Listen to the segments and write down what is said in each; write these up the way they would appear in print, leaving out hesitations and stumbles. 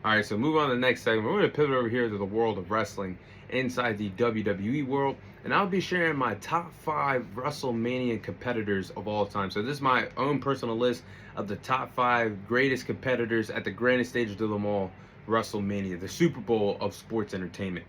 All right, so move on to the next segment. We're going to pivot over here to the world of wrestling inside the WWE world, and I'll be sharing my top 5 WrestleMania competitors of all time. So this is my own personal list of the top 5 greatest competitors at the grandest stage of them all, WrestleMania, the Super Bowl of sports entertainment.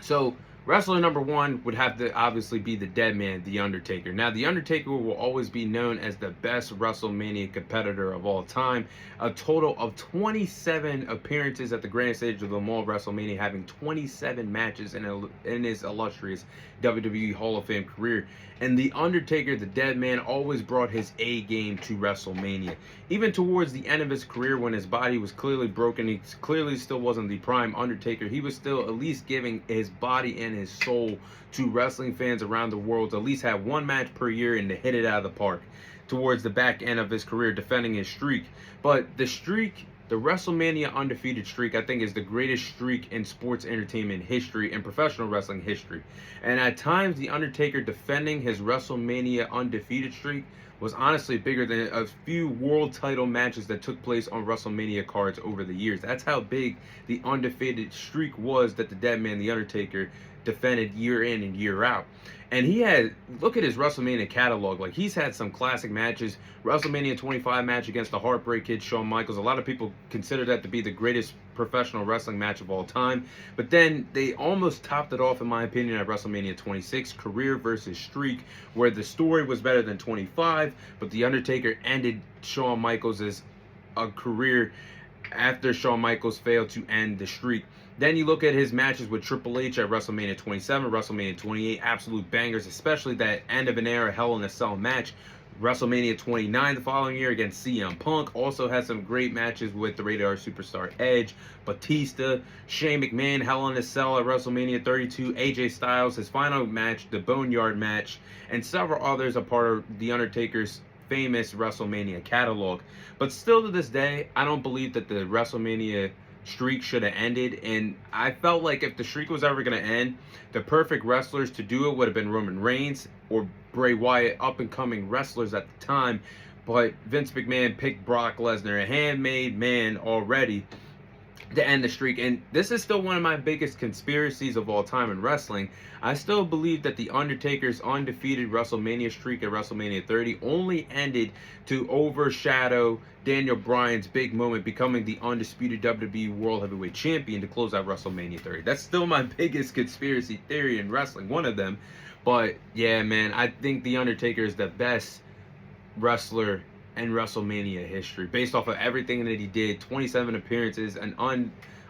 So wrestler number one would have to obviously be the dead man, The Undertaker. Now, The Undertaker will always be known as the best WrestleMania competitor of all time. A total of 27 appearances at the grand stage of the Mall WrestleMania, having 27 matches in his illustrious WWE Hall of Fame career. And The Undertaker, the dead man, always brought his A game to WrestleMania. Even towards the end of his career, when his body was clearly broken, he clearly still wasn't the prime Undertaker. He was still at least giving his body and his soul to wrestling fans around the world to at least have one match per year and to hit it out of the park towards the back end of his career, defending his streak. But the streak, the WrestleMania undefeated streak, I think is the greatest streak in sports entertainment history and professional wrestling history. And at times, The Undertaker defending his WrestleMania undefeated streak was honestly bigger than a few world title matches that took place on WrestleMania cards over the years. That's how big the undefeated streak was that the dead man, The Undertaker, defended year in and year out. And he had, look at his WrestleMania catalog. Like, he's had some classic matches. WrestleMania 25 match against the Heartbreak Kid, Shawn Michaels. A lot of people consider that to be the greatest professional wrestling match of all time. But then they almost topped it off, in my opinion, at WrestleMania 26, career versus streak, where the story was better than 25, but The Undertaker ended Shawn Michaels' career after Shawn Michaels failed to end the streak. Then you look at his matches with Triple H at WrestleMania 27, WrestleMania 28, absolute bangers, especially that end of an era Hell in a Cell match. WrestleMania 29 the following year against CM Punk. Also had some great matches with the Rated R Superstar Edge, Batista, Shane McMahon, Hell in a Cell at WrestleMania 32, AJ Styles, his final match, the Boneyard match, and several others a part of The Undertaker's famous WrestleMania catalog. But still to this day, I don't believe that the WrestleMania streak should have ended, and I felt like if the streak was ever going to end, the perfect wrestlers to do it would have been Roman Reigns or Bray Wyatt, up and coming wrestlers at the time. But Vince McMahon picked Brock Lesnar, a handmade man already, to end the streak. And this is still one of my biggest conspiracies of all time in wrestling. I still believe that the Undertaker's undefeated WrestleMania streak at WrestleMania 30 only ended to overshadow Daniel Bryan's big moment, becoming the undisputed WWE World Heavyweight Champion to close out WrestleMania 30. That's still my biggest conspiracy theory in wrestling, one of them. But yeah, man, I think the Undertaker is the best wrestler in WrestleMania history, based off of everything that he did. 27 appearances, an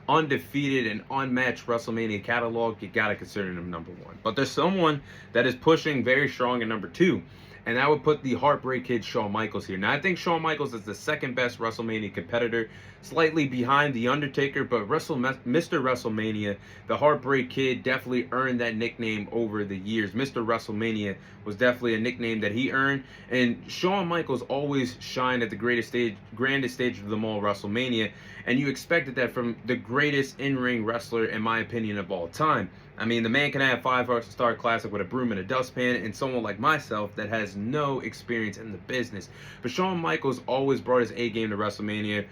undefeated and unmatched WrestleMania catalog. You gotta consider him number one. But there's someone that is pushing very strong at number two, and I would put the Heartbreak Kid, Shawn Michaels, here. Now, I think Shawn Michaels is the second best WrestleMania competitor, slightly behind The Undertaker, but Mr. WrestleMania, the Heartbreak Kid, definitely earned that nickname over the years. Mr. WrestleMania was definitely a nickname that he earned, and Shawn Michaels always shined at the grandest stage of them all, WrestleMania, and you expected that from the greatest in-ring wrestler, in my opinion, of all time. I mean, the man can have 5-star classic with a broom and a dustpan, and someone like myself that has no experience in the business. But Shawn Michaels always brought his A game to WrestleMania.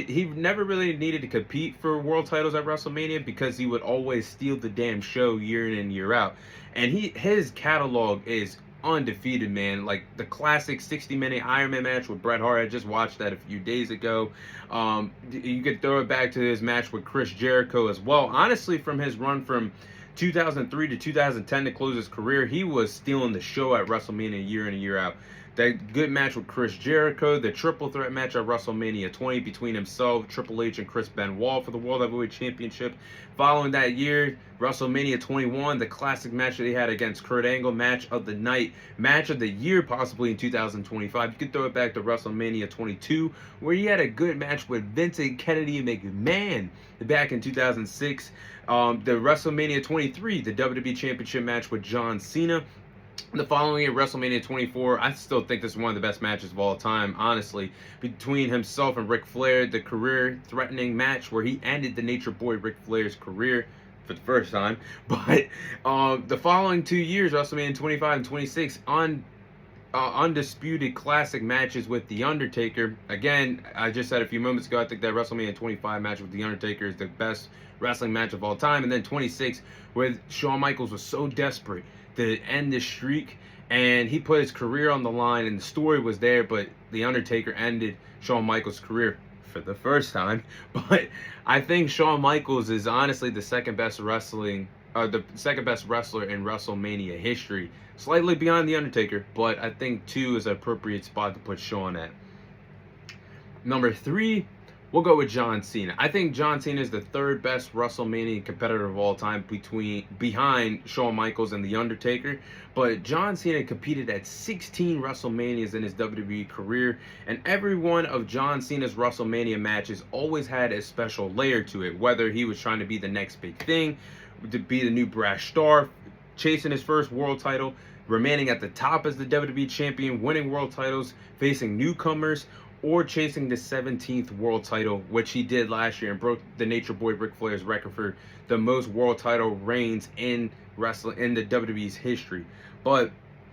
He never really needed to compete for world titles at WrestleMania because he would always steal the damn show year in and year out. And his catalog is undefeated, man. Like the classic 60-minute Iron Man match with Bret Hart. I just watched that a few days ago. You could throw it back to his match with Chris Jericho as well. Honestly, from his run from 2003 to 2010 to close his career, he was stealing the show at WrestleMania year in and year out. That good match with Chris Jericho, the triple threat match at WrestleMania 20 between himself, Triple H, and Chris Benoit for the World Heavyweight Championship. Following that year, WrestleMania 21, the classic match that he had against Kurt Angle, match of the night, match of the year possibly in 2025. You could throw it back to WrestleMania 22, where he had a good match with Vincent Kennedy McMahon back in 2006. The WrestleMania 23, the WWE Championship match with John Cena. The following year, WrestleMania 24, I still think this is one of the best matches of all time, honestly. Between himself and Ric Flair, the career-threatening match where he ended the Nature Boy Ric Flair's career for the first time. But the following 2 years, WrestleMania 25 and 26, undisputed classic matches with The Undertaker. Again, I just said a few moments ago, I think that WrestleMania 25 match with The Undertaker is the best wrestling match of all time. And then 26, where Shawn Michaels was so desperate to end this streak, and he put his career on the line, and the story was there, but The Undertaker ended Shawn Michaels' career for the first time. But I think Shawn Michaels is honestly the second best wrestler in WrestleMania history. Slightly beyond The Undertaker, but I think 2 is an appropriate spot to put Shawn at. Number 3, we'll go with John Cena. I think John Cena is the third best WrestleMania competitor of all time behind Shawn Michaels and The Undertaker. But John Cena competed at 16 WrestleManias in his WWE career, and every one of John Cena's WrestleMania matches always had a special layer to it, whether he was trying to be the next big thing, to be the new brash star, chasing his first world title, remaining at the top as the WWE champion, winning world titles, facing newcomers, or chasing the 17th world title, which he did last year and broke the Nature Boy Ric Flair's record for the most world title reigns in wrestling in the WWE's history. But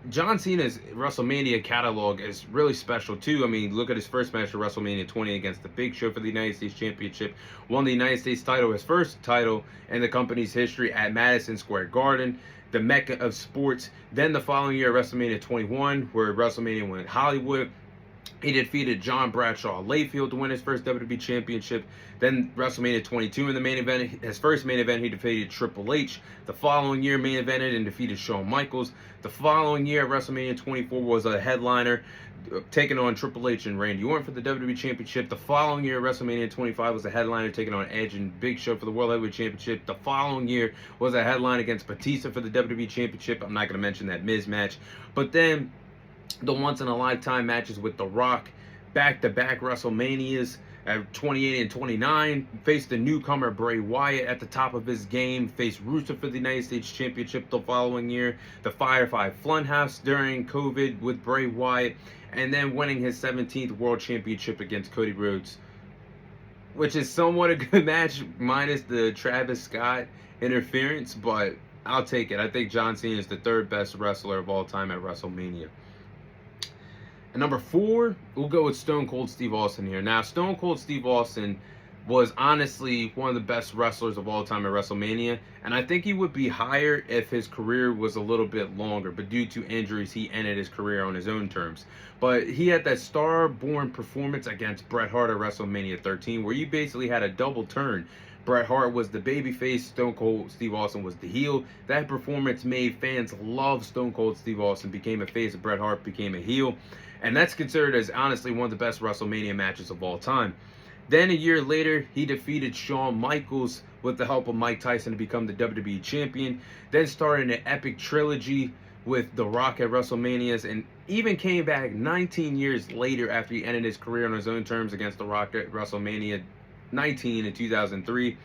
John Cena's WrestleMania catalog is really special too. I mean, look at his first match at WrestleMania 20 against the Big Show for the United States Championship. Won the United States title, his first title in the company's history, at Madison Square Garden, the mecca of sports. Then the following year, WrestleMania 21, where WrestleMania went Hollywood, he defeated John Bradshaw Layfield to win his first WWE Championship. Then WrestleMania 22 in the main event, his first main event, he defeated Triple H. The following year, main evented and defeated Shawn Michaels. The following year, WrestleMania 24 was a headliner, taking on Triple H and Randy Orton for the WWE Championship. The following year, WrestleMania 25 was a headliner, taking on Edge and Big Show for the World Heavyweight Championship. The following year was a headline against Batista for the WWE Championship. I'm not going to mention that Miz match. But then the once-in-a-lifetime matches with The Rock, back-to-back WrestleManias at 28 and 29, faced the newcomer Bray Wyatt at the top of his game, faced Rusev for the United States Championship the following year, the Firefly Funhouse during COVID with Bray Wyatt, and then winning his 17th World Championship against Cody Rhodes, which is somewhat a good match, minus the Travis Scott interference, but I'll take it. I think John Cena is the third best wrestler of all time at WrestleMania. And number 4, we'll go with Stone Cold Steve Austin here. Now, Stone Cold Steve Austin was honestly one of the best wrestlers of all time at WrestleMania, and I think he would be higher if his career was a little bit longer, but due to injuries, he ended his career on his own terms. But he had that star-born performance against Bret Hart at WrestleMania 13, where you basically had a double turn. Bret Hart was the babyface, Stone Cold Steve Austin was the heel. That performance made fans love Stone Cold Steve Austin, became a face, Bret Hart became a heel. And that's considered as honestly one of the best WrestleMania matches of all time. Then a year later, he defeated Shawn Michaels with the help of Mike Tyson to become the WWE champion. Then started an epic trilogy with The Rock at WrestleManias, and even came back 19 years later after he ended his career on his own terms against The Rock at WrestleMania 19 in 2003,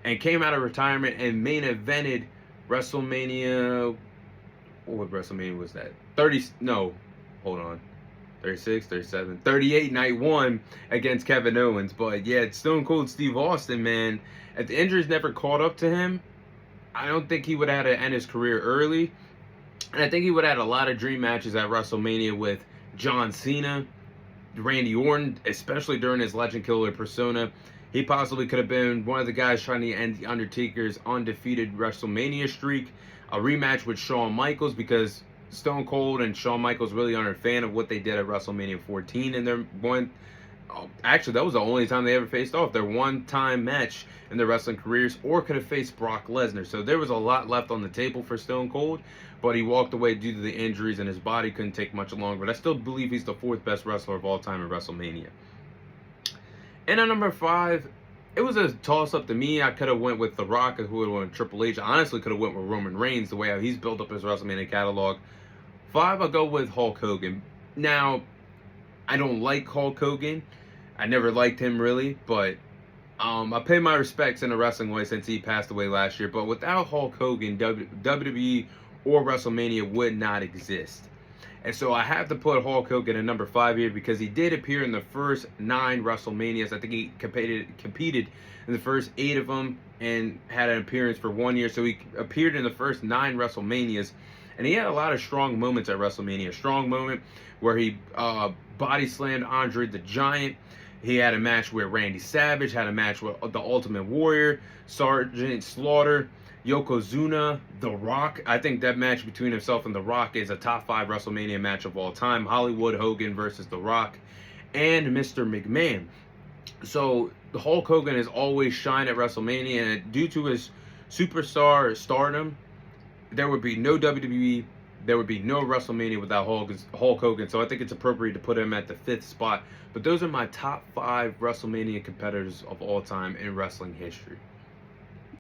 and came out of retirement and main evented WrestleMania. What WrestleMania was that? 36, 37, 38 night 1 against Kevin Owens. But yeah, Stone Cold Steve Austin, man, if the injuries never caught up to him, I don't think he would have had to end his career early. And I think he would have had a lot of dream matches at WrestleMania with John Cena, Randy Orton, especially during his Legend Killer persona. He possibly could have been one of the guys trying to end The Undertaker's undefeated WrestleMania streak. A rematch with Shawn Michaels, because Stone Cold and Shawn Michaels really aren't a fan of what they did at WrestleMania 14 in their one. Actually, that was the only time they ever faced off. Their one-time match in their wrestling careers, or could have faced Brock Lesnar. So there was a lot left on the table for Stone Cold, but he walked away due to the injuries and his body couldn't take much longer. But I still believe he's the 4th best wrestler of all time at WrestleMania. And at number 5, it was a toss-up to me. I could have went with The Rock, who would have went with Triple H. I honestly could have went with Roman Reigns, the way how he's built up his WrestleMania catalog. 5, I'll go with Hulk Hogan. Now, I don't like Hulk Hogan. I never liked him really, but I pay my respects in a wrestling way since he passed away last year. But without Hulk Hogan, WWE or WrestleMania would not exist. And so I have to put Hulk Hogan at number 5 here, because he did appear in the first 9 WrestleManias. I think he competed in the first 8 of them and had an appearance for 1 year. So he appeared in the first 9 WrestleManias. And he had a lot of strong moments at WrestleMania. A strong moment where he body slammed Andre the Giant. He had a match with Randy Savage, had a match with the Ultimate Warrior, Sergeant Slaughter, Yokozuna, The Rock. I think that match between himself and The Rock is a top 5 WrestleMania match of all time. Hollywood Hogan versus The Rock and Mr. McMahon. So the Hulk Hogan has always shined at WrestleMania, and due to his superstar stardom, there would be no WWE, there would be no WrestleMania without Hulk Hogan. So I think it's appropriate to put him at the 5th spot. But those are my top 5 WrestleMania competitors of all time in wrestling history.